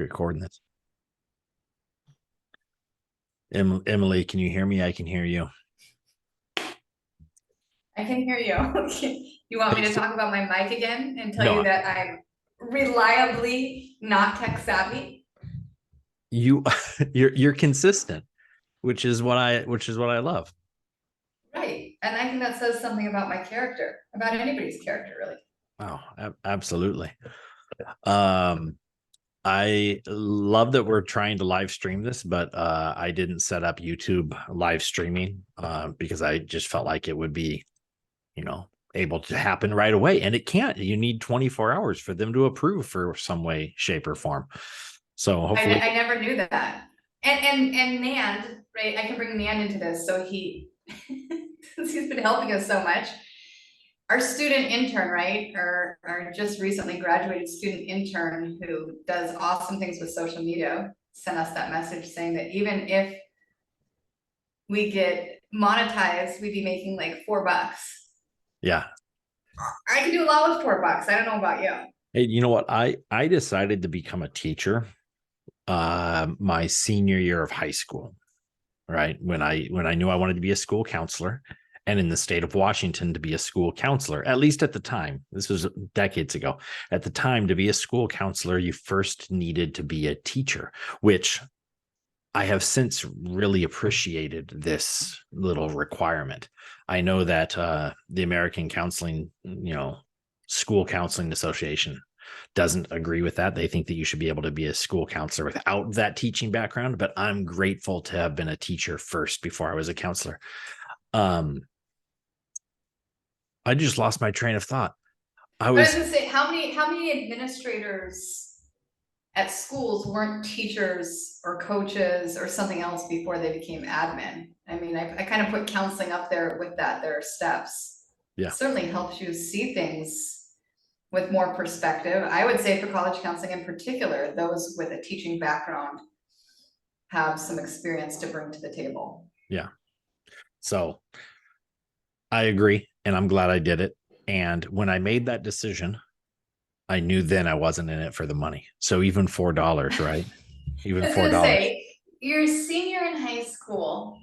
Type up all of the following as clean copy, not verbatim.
recording this. Emily, can you hear me? I can hear you. I can hear you. You want me to talk about my mic again and tell you No, that I'm reliably not tech savvy? you you're consistent, which is what I love. Right. And I think that says something about my character, about anybody's character, really. Oh, absolutely. Um, I love that we're trying to live stream this, but I didn't set up YouTube live streaming because I just felt like it would be, able to happen right away. And it can't. You need 24 hours for them to approve for some way, shape, or form. So hopefully, I never knew that. And Nand, right? I can bring Nand into this. So since he's been helping us so much, our student intern, right? Our just recently graduated student intern who does awesome things with social media sent us that message saying that even if we get monetized, we'd be making like $4. yeah. I can do a lot with $4. I don't know about you. Hey, you know what? I decided to become a teacher my senior year of high school, right? When I knew I wanted to be a school counselor, and in the state of Washington to be a school counselor, at least at the time, this was decades ago. At the time, to be a school counselor, you first needed to be a teacher, which I have since really appreciated this little requirement. I know that the American Counseling, School Counseling Association doesn't agree with that. They think that you should be able to be a school counselor without that teaching background, but I'm grateful to have been a teacher first before I was a counselor. I just lost my train of thought. I I was was gonna say, how many administrators at schools weren't teachers or coaches or something else before they became admin? I mean, I kind of put counseling up there with that. There are steps. Yeah. Certainly helps you see things with more perspective. I would say for college counseling in particular, those with a teaching background have some experience to bring to the table. Yeah. So I agree, and I'm glad I did it. And when I made that decision, I knew then I wasn't in it for the money. So even $4, right? Even I was $4. gonna say, you're a senior in high school.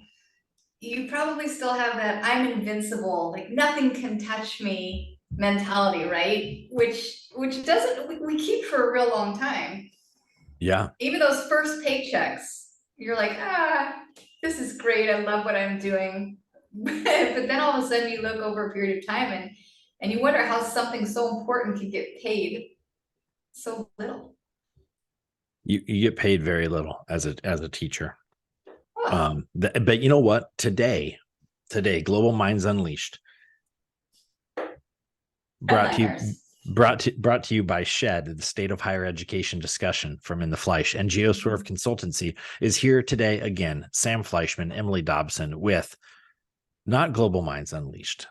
You probably still have that I'm invincible, like nothing can touch me mentality, right? Which doesn't we keep for a real long time. Yeah. Even those first paychecks, you're like, this is great. I love what I'm doing. But then all of a sudden you look over a period of time and you wonder how something so important can get paid so little. You get paid very little as a teacher. Oh, But you know what? Today, Global Minds Unleashed, brought to you headliners. brought to you by Shed, the State of Higher Education discussion from In the Fleisch, and GeoSwerve Consultancy is here today again. Sam Fleischman, Emily Dobson, with not Global Minds Unleashed,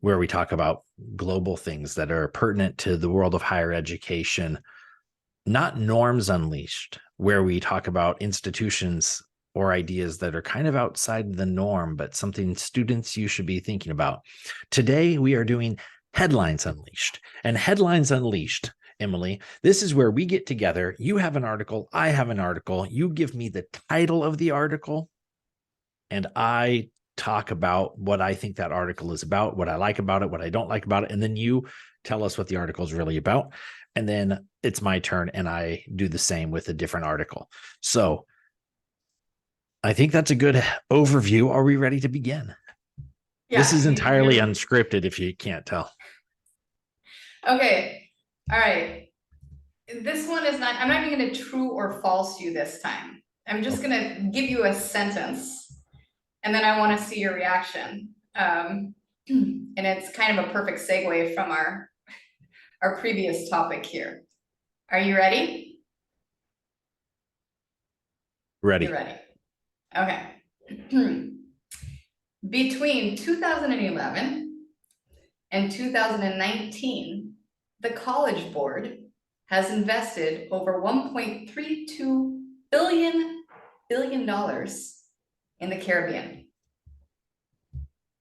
where we talk about global things that are pertinent to the world of higher education, not Norms Unleashed, where we talk about institutions or ideas that are kind of outside the norm, but something students you should be thinking about. Today, we are doing Headlines Unleashed. And Headlines Unleashed, Emily, this is where we get together. You have an article, I have an article. You give me the title of the article, and I talk about what I think that article is about, what I like about it, what I don't like about it. And then you tell us what the article is really about. And then it's my turn, and I do the same with a different article. So I think that's a good overview. Are we ready to begin? This Yeah, is entirely you're unscripted, if you can't tell. okay. All right. This one is not, I'm not even gonna true or false you this time. I'm just Okay. gonna give you a sentence and then I wanna see your reaction. And it's kind of a perfect segue from our previous topic here. Are you ready? You're Ready. ready. Okay. Between 2011 and 2019, the College Board has invested over $1.32 billion in the Caribbean.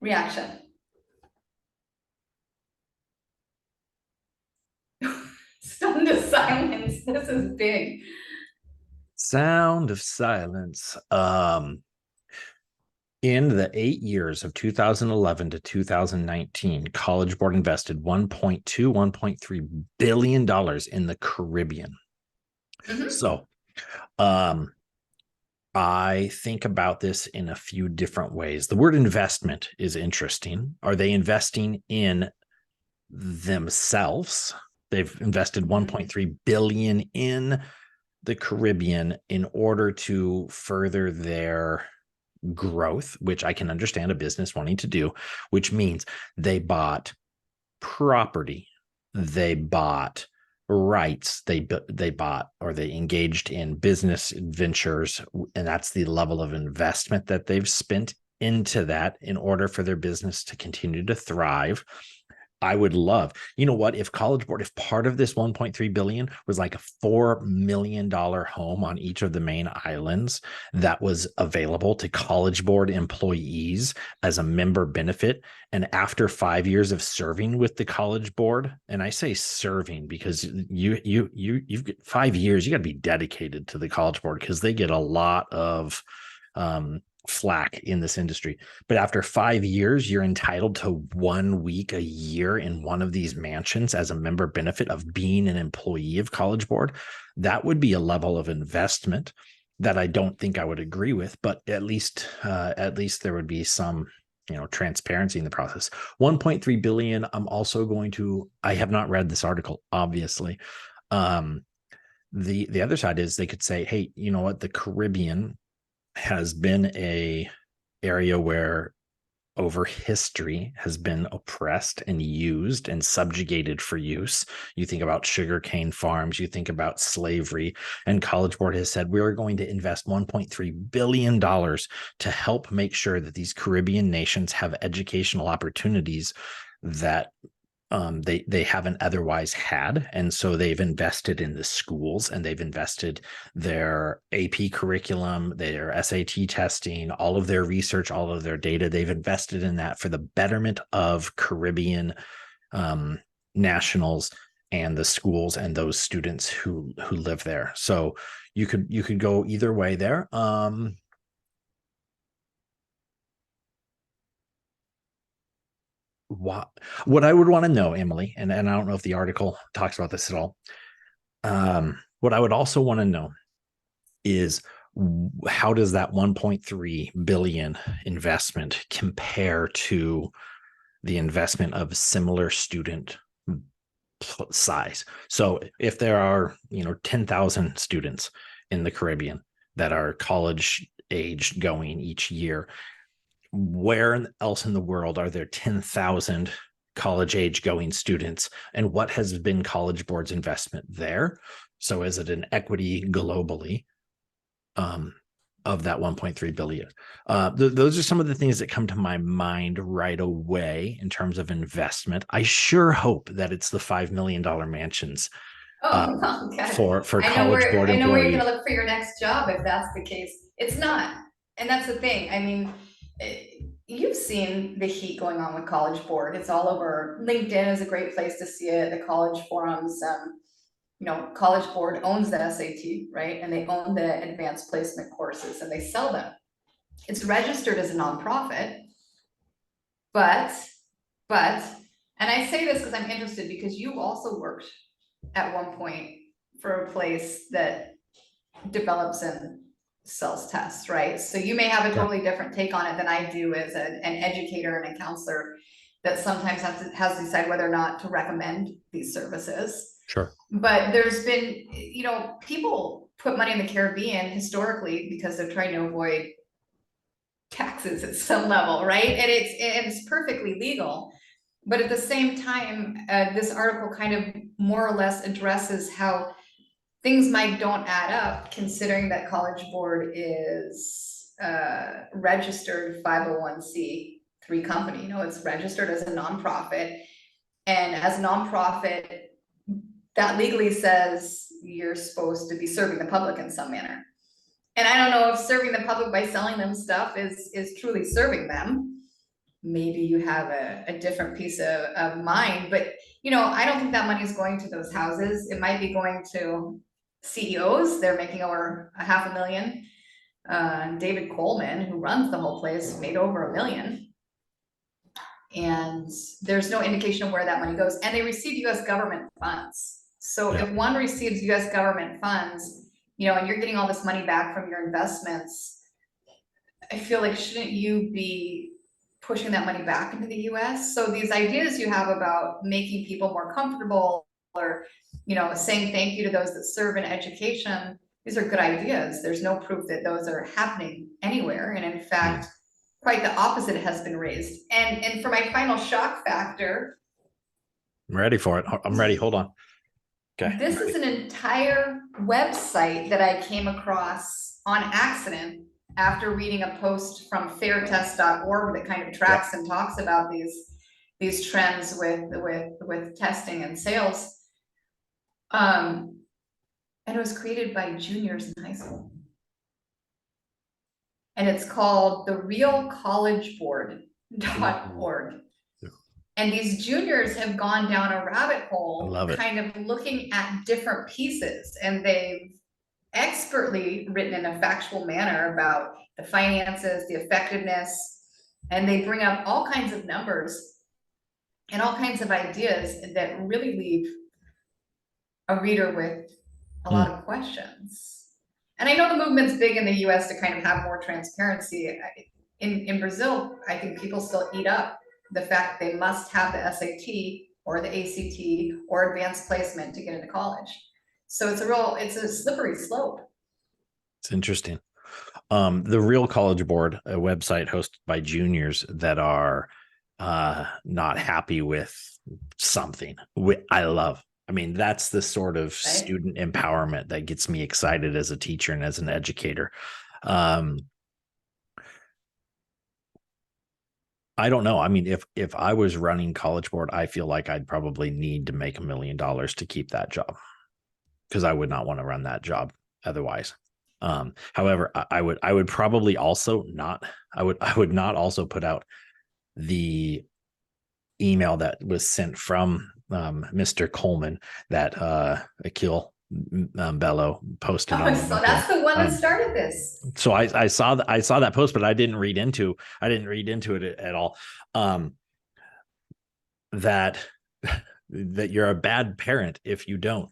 Reaction. Stunned to silence. This is big. Sound of silence. In the 8 years of 2011 to 2019, College Board invested 1.2, $1.3 billion in the Caribbean. Mhm. So um, I think about this in a few different ways. The word investment is interesting. Are they investing in themselves? They've invested 1.3 billion in the Caribbean in order to further their growth, which I can understand a business wanting to do, which means they bought property, they bought rights, they bought or they engaged in business ventures, and that's the level of investment that they've spent into that in order for their business to continue to thrive. I would love, you know what, if College Board, if part of this 1.3 billion was like a $4 million home on each of the main islands that was available to College Board employees as a member benefit. And after 5 years of serving with the College Board, and I say serving because you've got 5 years, you got to be dedicated to the College Board because they get a lot of flack in this industry. But after 5 years, you're entitled to 1 week a year in one of these mansions as a member benefit of being an employee of College Board. That would be a level of investment that I don't think I would agree with, but at least there would be some transparency in the process. 1.3 billion. I have not read this article, obviously. The other side is they could say, hey, you know what, the Caribbean has been a area where over history has been oppressed and used and subjugated for use. You think about sugarcane farms, you think about slavery, and College Board has said we're going to invest $1.3 billion to help make sure that these Caribbean nations have educational opportunities that they haven't otherwise had. And so they've invested in the schools and they've invested their AP curriculum, their SAT testing, all of their research, all of their data. They've invested in that for the betterment of Caribbean nationals and the schools and those students who live there. So you could go either way there. What I would want to know, Emily, and I don't know if the article talks about this at all. What I would also want to know is how does that 1.3 billion investment compare to the investment of similar student size? So if there are 10,000 students in the Caribbean that are college age going each year, where else in the world are there 10,000 college age going students, and what has been College Board's investment there? So is it an equity globally of that 1.3 billion? Those are some of the things that come to my mind right away in terms of investment. I sure hope that it's the $5 million mansions Oh, well, God. for College Board I know where you're employees. gonna look for your next job if that's the case. It's not. And that's the thing. I mean, you've seen the heat going on with College Board. It's all over. LinkedIn is a great place to see it. The college forums, College Board owns the SAT, right? And they own the advanced placement courses and they sell them. It's registered as a nonprofit, but, and I say this because I'm interested because you've also worked at one point for a place that develops and sells tests, right? So you may have a totally different take on it than I do as an educator and a counselor that sometimes has to decide whether or not to recommend these services. Sure. But there's been, people put money in the Caribbean historically because they're trying to avoid taxes at some level, right? And it's perfectly legal. But at the same time, this article kind of more or less addresses how things might don't add up, considering that College Board is registered 501c3 company. It's registered as a nonprofit, and as a nonprofit, that legally says you're supposed to be serving the public in some manner. And I don't know if serving the public by selling them stuff is truly serving them. Maybe you have a different piece of mind, but I don't think that money is going to those houses. It might be going to CEOs, they're making over $500,000. David Coleman, who runs the whole place, made over $1 million. And there's no indication of where that money goes. And they receive US government funds. So Yeah. if one receives US government funds, and you're getting all this money back from your investments, I feel like shouldn't you be pushing that money back into the US? So these ideas you have about making people more comfortable, or, saying thank you to those that serve in education, these are good ideas. There's no proof that those are happening anywhere. And in fact, quite the opposite has been raised. And for my final shock factor, I'm ready for it. I'm ready. Hold on. Okay. this is an entire website that I came across on accident after reading a post from fairtest.org that kind of tracks and talks about these trends with testing and sales. And it was created by juniors in high school. And it's called the realcollegeboard.org. And these juniors have gone down a rabbit hole, kind of looking at different pieces, and they've expertly written in a factual manner about the finances, the effectiveness, and they bring up all kinds of numbers and all kinds of ideas that really leave a reader with a lot of questions. And I know the movement's big in the US to kind of have more transparency. In Brazil, I think people still eat up the fact they must have the SAT or the ACT or advanced placement to get into college. So it's a slippery slope. It's interesting. The Real College Board, a website hosted by juniors that are not happy with something. I love. I mean, that's the sort of student empowerment that gets me excited as a teacher and as an educator. I don't know. I mean, if I was running College Board, I feel like I'd probably need to make $1 million to keep that job, because I would not want to run that job otherwise. However, I would probably also not. I would not also put out the email that was sent from Mr. Coleman that Akil Bello posted on. So that's the one that started this. So I saw that post, but I didn't read into it at all. That you're a bad parent if you don't.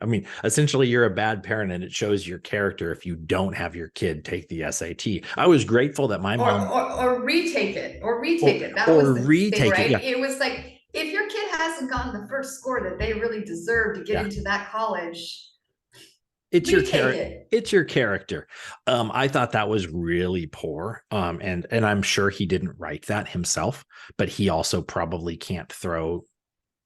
I mean, essentially you're a bad parent, and it shows your character if you don't have your kid take the SAT. I was grateful that my mom or retake it. That was the thing, right? Yeah. It was like, if your kid hasn't gotten the first score that they really deserve to get into that college, it's your character. It's your character. I thought that was really poor. And I'm sure he didn't write that himself, but he also probably can't throw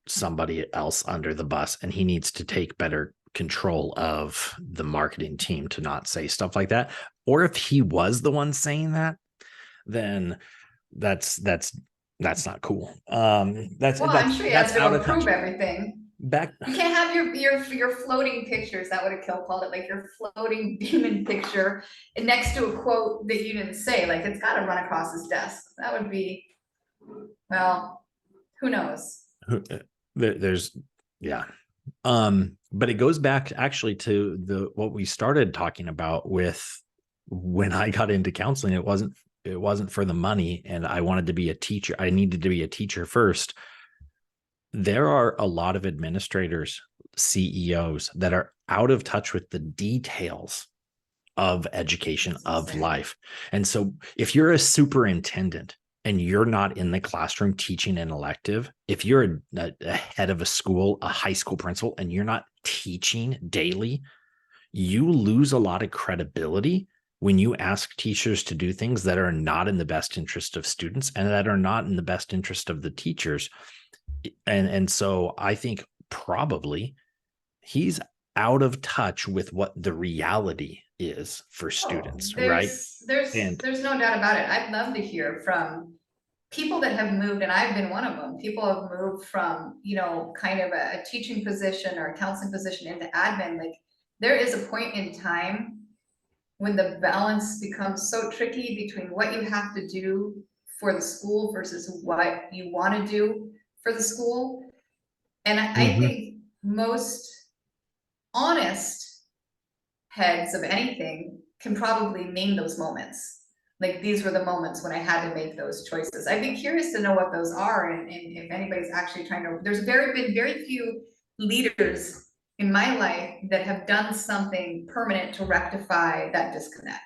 somebody else under the bus, and he needs to take better control of the marketing team to not say stuff like that. Or if he was the one saying that, then that's not cool. I'm sure he has to approve everything. You can't have your floating pictures. That would have called it, like your floating demon picture next to a quote that you didn't say. Like, it's got to run across his desk. That would be, well, who knows? There's but it goes back actually to what we started talking about with when I got into counseling. It wasn't for the money, and I wanted to be a teacher. I needed to be a teacher first. There are a lot of administrators, CEOs that are out of touch with the details of education, of life. And so if you're a superintendent and you're not in the classroom teaching an elective, if you're a head of a school, a high school principal, and you're not teaching daily, you lose a lot of credibility when you ask teachers to do things that are not in the best interest of students and that are not in the best interest of the teachers. And so I think probably he's out of touch with what the reality is for students, right? There's no doubt about it. I'd love to hear from people that have moved, and I've been one of them. People have moved from, kind of a teaching position or a counseling position into admin. Like, there is a point in time when the balance becomes so tricky between what you have to do for the school versus what you want to do for the school. And I think most honest heads of anything can probably name those moments. Like, these were the moments when I had to make those choices. I'd be curious to know what those are, and if anybody's actually trying to, there's been very few leaders in my life that have done something permanent to rectify that disconnect.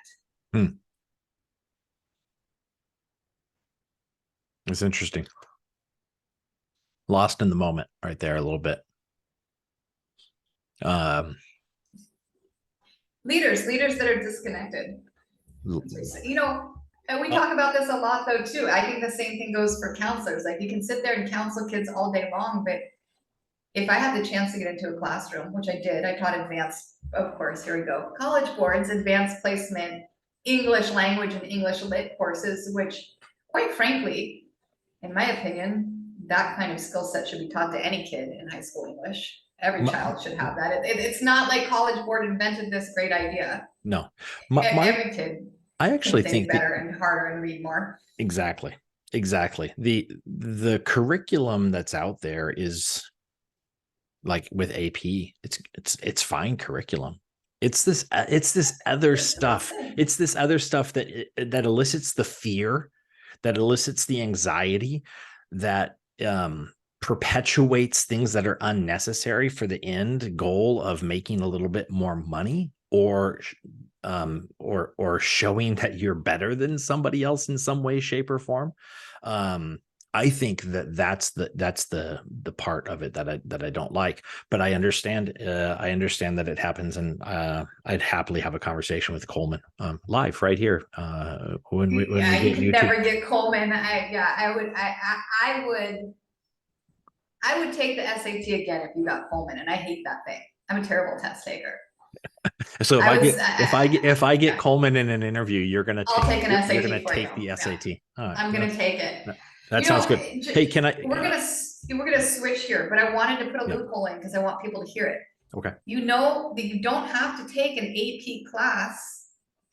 It's interesting. Lost in the moment right there a little bit. Leaders that are disconnected. You know, and we talk about this a lot though too. I think the same thing goes for counselors. Like, you can sit there and counsel kids all day long, but if I had the chance to get into a classroom, which I did, I taught advanced, of course, here we go, college boards, advanced placement, English language and English lit courses, which, quite frankly, in my opinion, that kind of skill set should be taught to any kid in high school English. Every child should have that. It's not like College Board invented this great idea. No, every kid I actually think better and harder and read more. Exactly. The curriculum that's out there is like with AP. It's fine curriculum. It's this other stuff. It's this other stuff that elicits the fear, that elicits the anxiety, that perpetuates things that are unnecessary for the end goal of making a little bit more money, or showing that you're better than somebody else in some way, shape, or form. I think that's the part of it that I don't like, but I understand that it happens, and I'd happily have a conversation with Coleman live right here when we get you could never get Coleman. I would take the SAT again if you got Coleman, and I hate that thing. I'm a terrible test taker. So if I get Coleman in an interview, you're gonna take the SAT. Right, I'm gonna take it. That sounds good. Hey, can I? We're gonna switch here, but I wanted to put a loophole in because I want people to hear it. Okay. You know that you don't have to take an AP class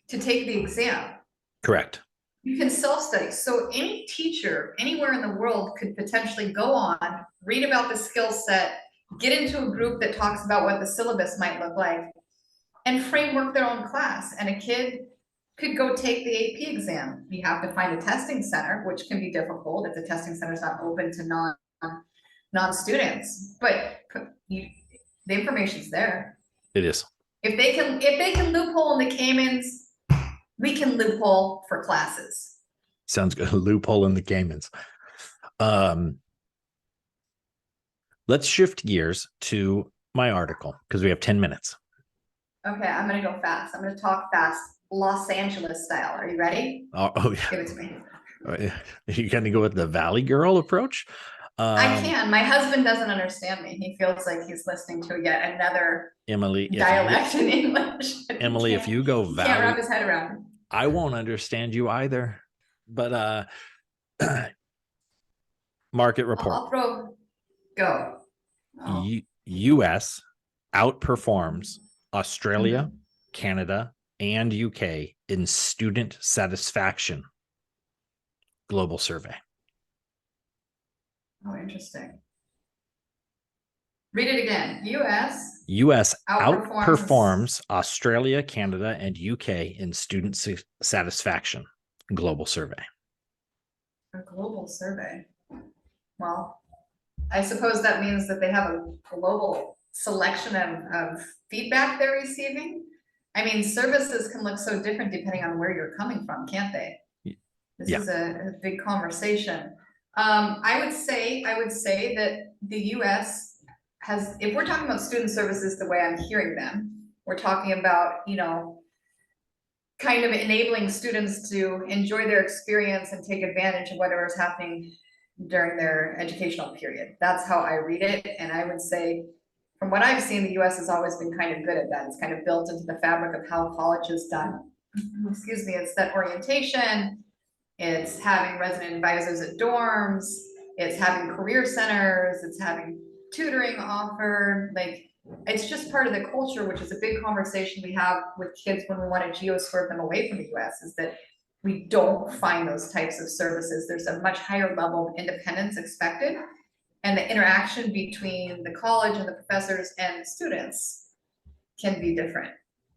to take the exam. Correct. You can self-study. So any teacher anywhere in the world could potentially go on, read about the skill set, get into a group that talks about what the syllabus might look like, and framework their own class. And a kid could go take the AP exam. You have to find a testing center, which can be difficult if the testing center is not open to non-students. But the information's there. It is. If they can loophole in the Caymans, we can loophole for classes. Sounds good. Loophole in the Caymans. Let's shift gears to my article because we have 10 minutes. Okay, I'm gonna go fast. I'm gonna talk fast, Los Angeles style. Are you ready? Oh yeah. Give it to me. You're gonna go with the Valley Girl approach? I can. My husband doesn't understand me. He feels like he's listening to yet another dialect in English. Emily, if you go Valley, can't wrap his head around it. I won't understand you either. But market report. Go. U.S. outperforms Australia, Canada, and UK in student satisfaction global survey. Oh, interesting. Read it again. U.S. outperforms Australia, Canada, and UK in student satisfaction global survey. A global survey. Well, I suppose that means that they have a global selection of feedback they're receiving. I mean, services can look so different depending on where you're coming from, can't they? This is a big conversation. I would say that the US has, if we're talking about student services the way I'm hearing them, we're talking about, kind of enabling students to enjoy their experience and take advantage of whatever is happening during their educational period. That's how I read it. And I would say, from what I've seen, the US has always been kind of good at that. It's kind of built into the fabric of how college is done. Excuse me, it's that orientation. It's having resident advisors at dorms. It's having career centers. It's having tutoring offered. Like, it's just part of the culture, which is a big conversation we have with kids when we want to geo-swerve them away from the US, is that we don't find those types of services. There's a much higher level of independence expected, and the interaction between the college and the professors and the students can be different.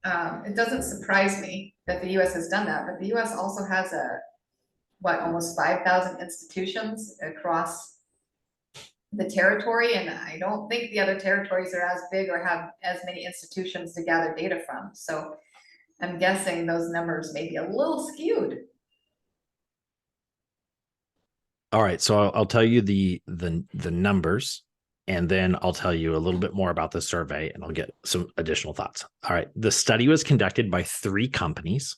It doesn't surprise me that the US has done that, but the US also has almost 5,000 institutions across the territory, and I don't think the other territories are as big or have as many institutions to gather data from. So I'm guessing those numbers may be a little skewed. All right, so I'll tell you the numbers, and then I'll tell you a little bit more about the survey, and I'll get some additional thoughts. All right, the study was conducted by 3 companies,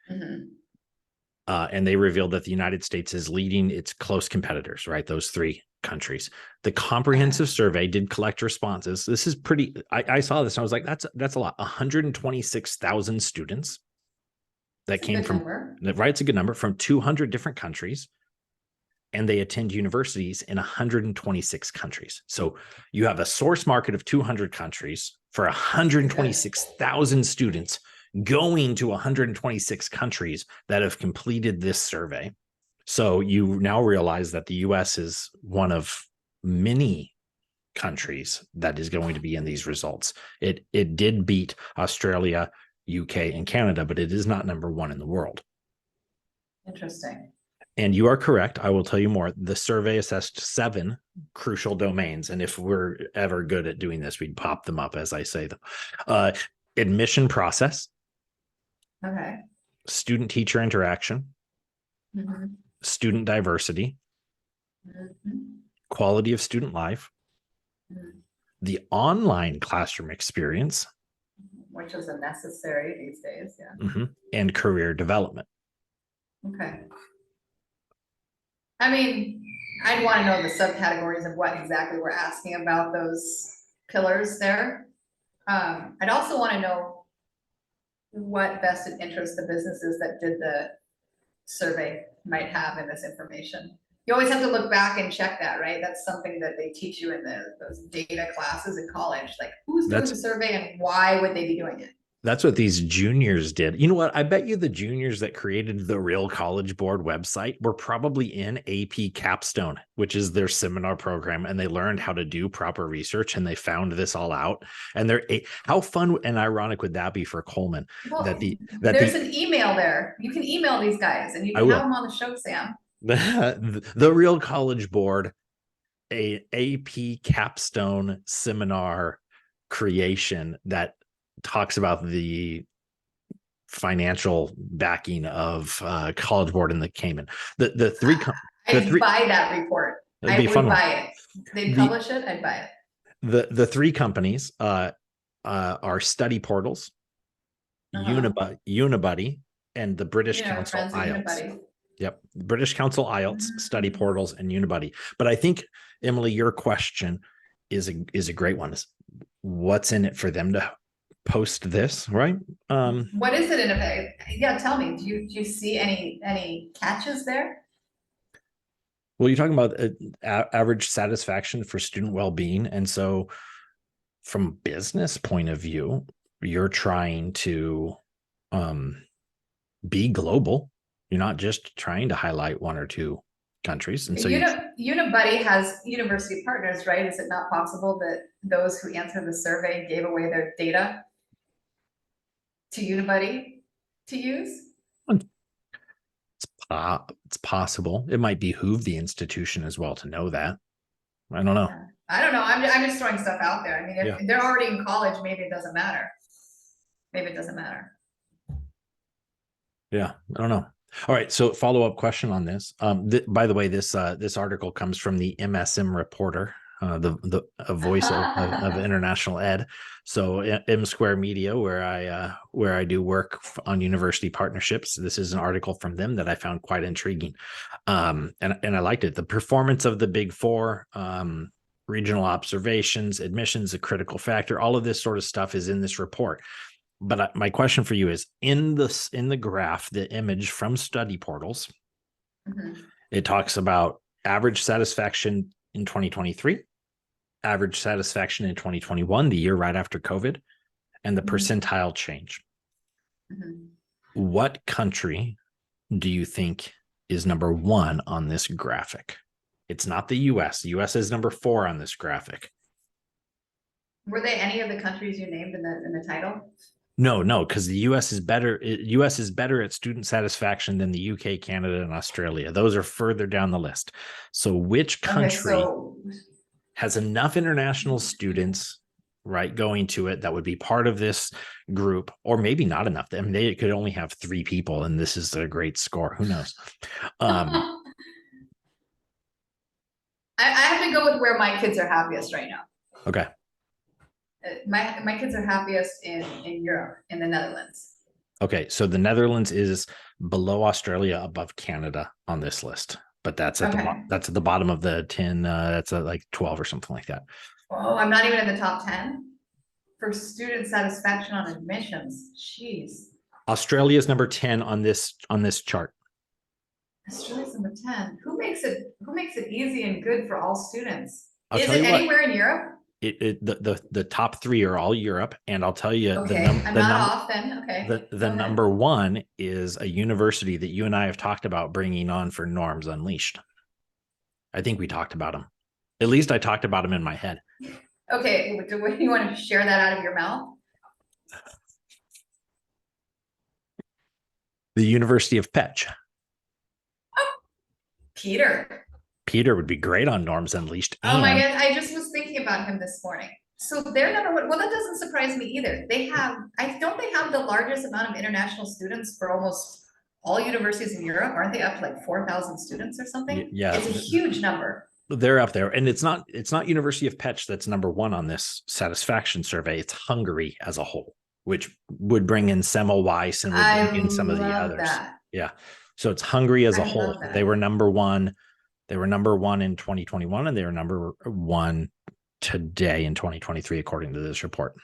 and they revealed that the United States is leading its close competitors, right? Those 3 countries. The comprehensive survey did collect responses. This is pretty. I saw this and I was like, that's a lot. 126,000 students that came from, right? It's a good number, from 200 different countries. And they attend universities in 126 countries. So you have a source market of 200 countries for 126,000 students going to 126 countries that have completed this survey. So you now realize that the US is one of many countries that is going to be in these results. It did beat Australia, UK, and Canada, but it is not number 1 in the world. Interesting. And you are correct. I will tell you more. The survey assessed 7 crucial domains. And if we're ever good at doing this, we'd pop them up as I say them. Admission process. Okay. Student-teacher interaction. Student diversity. Quality of student life. The online classroom experience. Which is a necessary these days, yeah. And career development. Okay. I mean, I'd want to know the subcategories of what exactly we're asking about those pillars there. I'd also want to know what vested interest the businesses that did the survey might have in this information. You always have to look back and check that, right? That's something that they teach you in those data classes in college. Like, who's doing the survey and why would they be doing it? That's what these juniors did. You know what? I bet you the juniors that created the Real College Board website were probably in AP Capstone, which is their seminar program, and they learned how to do proper research, and they found this all out. And how fun and ironic would that be for Coleman? Well, there's an email there. You can email these guys, and you can have them on the show, Sam. The Real College Board, a AP Capstone seminar creation that talks about the financial backing of College Board in the Cayman. The 3 I'd buy that report. I would buy it. They'd publish it, I'd buy it. The 3 companies are Study Portals, Unibuddy, and the British Council IELTS. Yep, British Council IELTS, Study Portals, and Unibuddy. But I think, Emily, your question is a great one. What's in it for them to post this, right? What is it in effect? Yeah, tell me. Do you see any catches there? Well, you're talking about average satisfaction for student well-being, and so from a business point of view, you're trying to be global. You're not just trying to highlight 1 or 2 countries. And so Unibuddy has university partners, right? Is it not possible that those who answered the survey gave away their data to Unibuddy to use? It's possible. It might behoove the institution as well to know that. I don't know. I don't know. I'm just throwing stuff out there. I mean, if they're already in college, maybe it doesn't matter. Maybe it doesn't matter. Yeah, I don't know. All right, so follow-up question on this. By the way, this article comes from the MSM Reporter, a voice of international ed. So M Square Media, where I do work on university partnerships. This is an article from them that I found quite intriguing, and I liked it. The performance of the Big Four, regional observations, admissions, a critical factor. All of this sort of stuff is in this report. But my question for you is, in the graph, the image from Study Portals, it talks about average satisfaction in 2023, average satisfaction in 2021, the year right after COVID, and the percentile change. What country do you think is number 1 on this graphic? It's not the US. The US is number 4 on this graphic. Were they any of the countries you named in the title? No, because the U.S. is better. U.S. is better at student satisfaction than the U.K., Canada, and Australia. Those are further down the list. So, which Okay, country so has enough international students, right, going to it that would be part of this group, or maybe not enough? I mean, they could only have 3 people, and this is a great score. Who knows? I have to go with where my kids are happiest right now. Okay. My kids are happiest in Europe, in the Netherlands. Okay, so the Netherlands is below Australia, above Canada on this list, but that's at Okay. that's at the bottom of the 10. That's at like 12 or something like that. Oh, I'm not even in the top 10 for student satisfaction on admissions. Jeez. Australia is number 10 on this chart. Australia's number 10. Who makes it easy and good for all students? I'll Is tell it you what, anywhere in Europe? the top 3 are all Europe, and I'll tell you Okay, I'm not off then. Okay. the number 1 is a university that you and I have talked about bringing on for Norms Unleashed. I think we talked about them. At least I talked about them in my head. Okay, do you want to share that out of your mouth? The University of Pech. Peter. Peter would be great on Norms Unleashed. Oh my God, I just was thinking about him this morning. So they're number one. Well, that doesn't surprise me either. They have, don't they have the largest amount of international students for almost all universities in Europe? Aren't they up to like 4,000 students or something? Yeah. It's a huge number. They're up there. And it's not University of Pech that's number 1 on this satisfaction survey. It's Hungary as a whole, which would bring in Semmelweis and would bring in some of the others. That. Yeah. So it's Hungary as a whole. They were number 1. They were number 1 in 2021, and they were number 1 today in 2023, according to this report.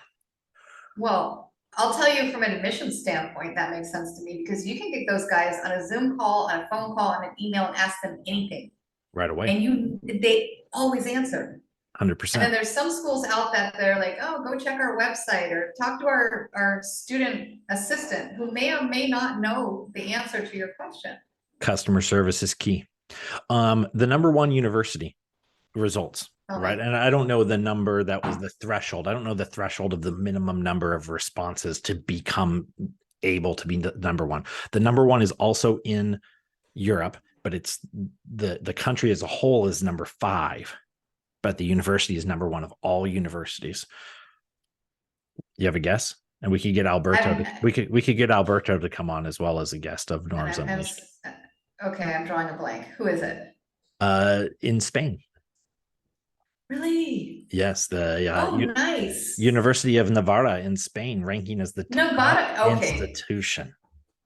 Well, I'll tell you from an admissions standpoint, that makes sense to me, because you can get those guys on a Zoom call, on a phone call, on an email, and ask them anything right away. And they always answer. 100%. And then there's some schools out that they're like, oh, go check our website or talk to our student assistant who may or may not know the answer to your question. Customer service is key. The number 1 university results, right? And I don't know the number that was the threshold. I don't know the threshold of the minimum number of responses to become able to be the number 1. The number 1 is also in Europe, but it's the country as a whole is number 5, but the university is number 1 of all universities. You have a guess? And we could get Alberto. We could get Alberto to come on as well as a guest of Norms Unleashed. Okay, I'm drawing a blank. Who is it? In Spain. Really? Yes, nice. University of Navarra in Spain, ranking as the top institution.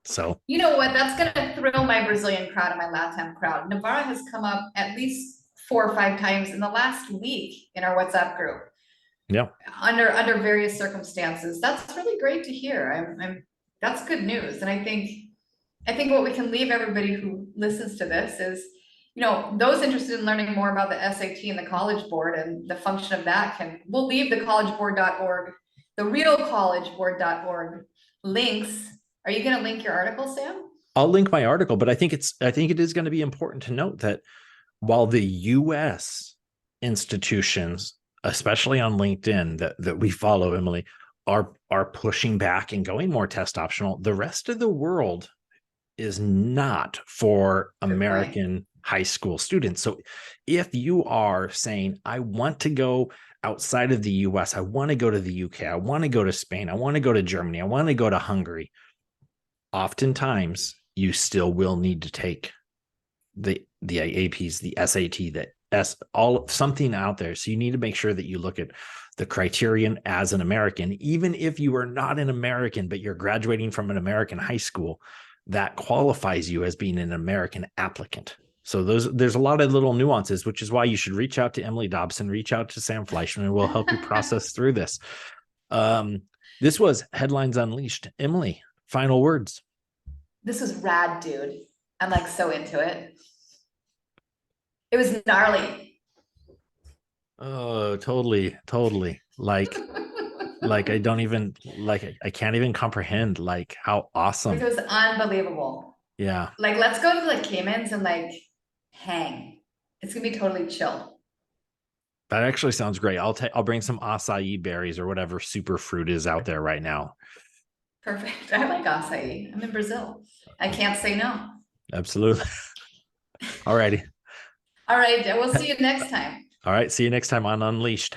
So you know what? That's gonna thrill my Brazilian crowd and my Latin crowd. Navarra has come up at least 4 or 5 times in the last week in our WhatsApp group. Yeah. Under various circumstances. That's really great to hear. That's good news. And I think what we can leave everybody who listens to this is, those interested in learning more about the SAT and the College Board and the function of that we'll leave the collegeboard.org, the realcollegeboard.org links. Are you going to link your article, Sam? I'll link my article, but I think it is going to be important to note that while the US institutions, especially on LinkedIn that we follow, Emily, are pushing back and going more test optional, the rest of the world is not for American high school students. So if you are saying, I want to go outside of the US, I want to go to the UK, I want to go to Spain, I want to go to Germany, I want to go to Hungary, oftentimes you still will need to take the APs, the SAT, something out there. So you need to make sure that you look at the criterion as an American, even if you are not an American, but you're graduating from an American high school, that qualifies you as being an American applicant. So there's a lot of little nuances, which is why you should reach out to Emily Dobson, reach out to Sam Fleischman, and we'll help you process through this. This was Headlines Unleashed. Emily, final words. This was rad, dude. I'm like so into it. It was gnarly. Oh, totally. Like I don't even I can't even comprehend how awesome. It was unbelievable. Yeah. Let's go to the Caymans and hang. It's gonna be totally chill. That actually sounds great. I'll bring some acai berries or whatever super fruit is out there right now. Perfect. I like acai. I'm in Brazil. I can't say no. Absolutely. All righty. All right, we'll see you next time. All right. See you next time on Unleashed.